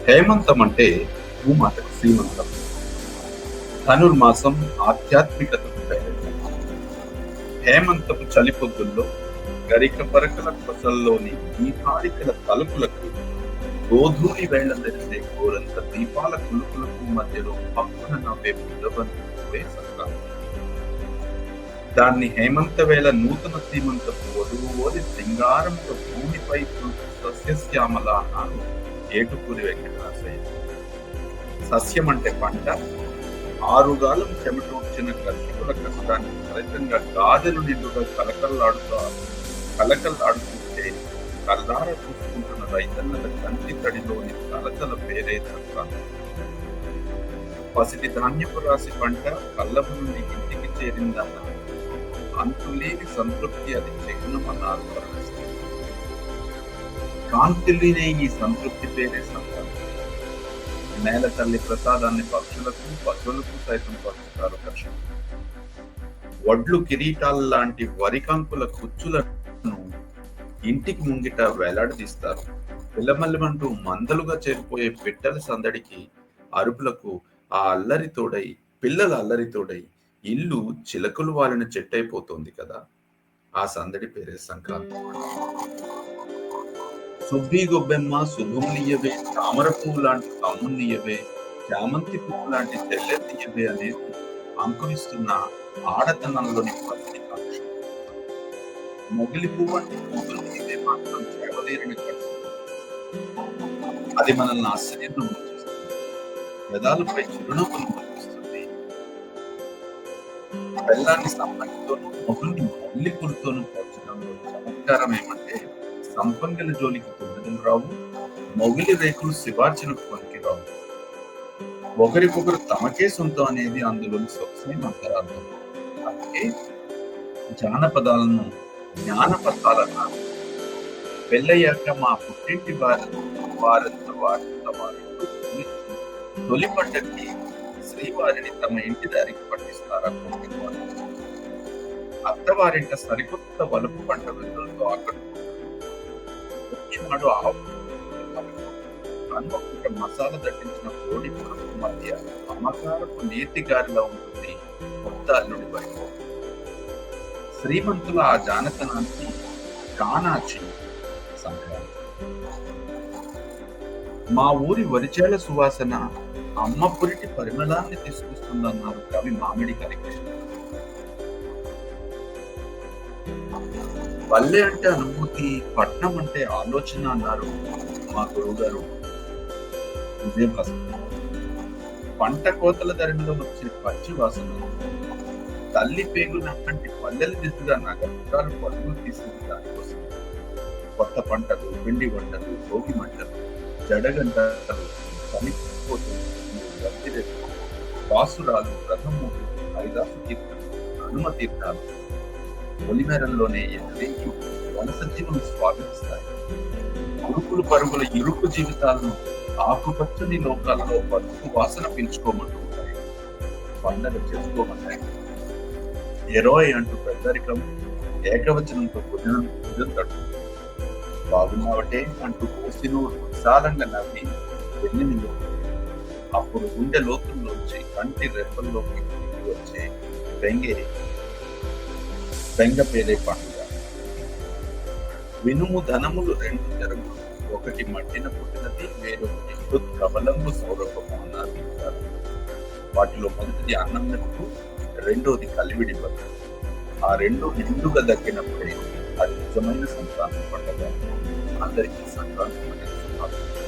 హేమంతం అంటే భూమాతకు శ్రీమంతం. ధనుర్మాసం ఆధ్యాత్మికతకు ప్రేరణ. హేమంతపు చలి పొద్దుల్లో గరిక పరకల కొసల్లోని దీపాలికల తలుపులకు గోధూళి వేళ్ల తెరిసే గోరంత దీపాల కులుకులకు మధ్యలో పక్కన నవ్వే బుద్ధబంధువే సంక్రాంతి. దాన్ని హేమంత వేళ నూతన శ్రీమంతపు వధువు ఓది సింగారముతో భూమిపై సస్యశ్యామల అన్నారు ఏటుకూరి వెంకటరాసయ్య. సస్యం అంటే పంట. ఆరుగాలం చెమటూర్చిన కర్షకుల కష్టానికి ఫలితంగా గాజెలు నిండుగా కలకల్లాడుతుంటే కల్లార చూసుకుంటున్న రైతన్నల కంటి తడిలోని తలతల పేరే సంక్రాంతి. పసిటి ధాన్యపు రాశి పంట కళ్ళము నుండి ఇంటికి చేరిందన్న అంతులేని సంతృప్తి అది జగనమన్నారు. కాంతిలేని ఈ సంతృప్తి పేరే సంక్రాంతి. నేల తల్లి ప్రసాదాన్ని పక్షులకు పశువులకు సైతం పంచుతారు కర్షకులు. వడ్లు కిరీటాల లాంటి వరికంకుల కుచ్చులను ఇంటికి ముంగిట వేలాడదీస్తారు. పిల్లమల్లమంటూ మందలుగా చేరిపోయే పిట్టల సందడికి అరుపులకు పిల్లల అల్లరి తోడై ఇల్లు చిలకలు వాలిన చెట్టయిపోతుంది కదా. ఆ సందడి పేరే సంక్రాంతి. సుబ్బి గొబ్బెమ్మ శుభమునియవే, తామర పువ్వు లాంటి కమ్మునియవే, చామంతి పువ్వు లాంటి తెల్లెత్తియవే అనేది అంకురిస్తున్న ఆడతనంలోని పత్తి కాంక్ష. మొగిలి పువ్వు అంటే మొగులు ఇదే మాత్రం చేవలేరని కట్టు. అది మనల్ని ఆశ్చర్యంలో ముంచేస్తుంది. పెదాలపై చిరునవ్వులు కనిపిస్తుంది. బెల్లాన్ని సంపంగితోనూ మొగుల్ని మొగిలి పులుతోనూ పోల్చడంలో చమత్కారం ఏమంటే సంపంగిల జోలికి తొమ్మిదలు రావు, మొగిలి రేకులు శివార్చనకు పనికి రావు. ఒకరికొకరు తమకే సొంతం అనేది అందులోని సొగసైన అంతరార్థం. అందుకే జానపదాలను జ్ఞానపదాలన్నారు. పెళ్ళయ్యాక మా పుట్టింటి వారంత వారింటూ తొలి పంటకి శ్రీవారిని తమ ఇంటి దారికి పట్టిస్తారా కోటివారు. అత్తవారింట సరికొత్త వలుపు పంట విందులతో ఆకట్టుకుంటారు. హనుమకుంట మసాలా దట్టించిన కోడి పురుగు మధ్య అమ్మకారపు నీతి గారిలో ఉంటుంది కొత్త అల్లుడి వైపు. శ్రీమంతుల ఆ జానతనానికి కానాచి సంక్రాంతి. మా ఊరి వరిచేల సువాసన అమ్మ పురిటి పరిమళాన్ని తీసుకొస్తుందన్నారు కవి మామిడి హరికృష్ణ. పల్లె అంటే అనుభూతి, పట్నం అంటే ఆలోచన అన్నారు మా గురువు గారు విజయభాస్కర్. పంట కోతల ధరలో వచ్చే పచ్చి వాసన, తల్లి పేగుల వంటి పల్లెల దిశగా నగరాలు పరుగులు తీసింది దానికోసం. కొత్త పంటలు, పిండి వంటలు, భోగి మంటలు, జడగంటలు, చనిపోతులు, బాసురాలు, రథము, హరిదాసు తీర్థాలు, హనుమ తీర్థాలు పొలిమేరల్లోనే ఎదురేగి వలస జీవులు స్వాగతిస్తాయి. ఉరుకులు పరుగుల ఇరుకు జీవితాలను ఆకుపచ్చని లోకాలలో బతుకు వాసన పీల్చుకోమంటుంటాయి, పండగ చేసుకోమంటాయి. ఎరోయ్ అంటూ పెద్దరికం ఏకవచనంతో భుజం తట్టు. బాగున్నావటే అంటూ కోసినూరు విశాలంగా నవ్వి వెళ్ళి అప్పుడు గుండె లోతుల్లోంచి కంటి రెప్పల్లోకి వచ్చే బెంగ పేరే పండుగ. వినుము ధనములు రెండు జరుగులు, ఒకటి మట్టిన పుట్టినది, వేరొకటి కమలంబు సౌరభము అన్నారు. వాటిలో మొదటిది అన్నం మెతుకు, రెండోది కలివిడి బతుకు. ఆ రెండు నిండుగా దక్కినప్పుడే అది నిజమైన సంక్రాంతి పండుగ. అందరికీ సంక్రాంతి పండుగ శుభాకాంక్షలు.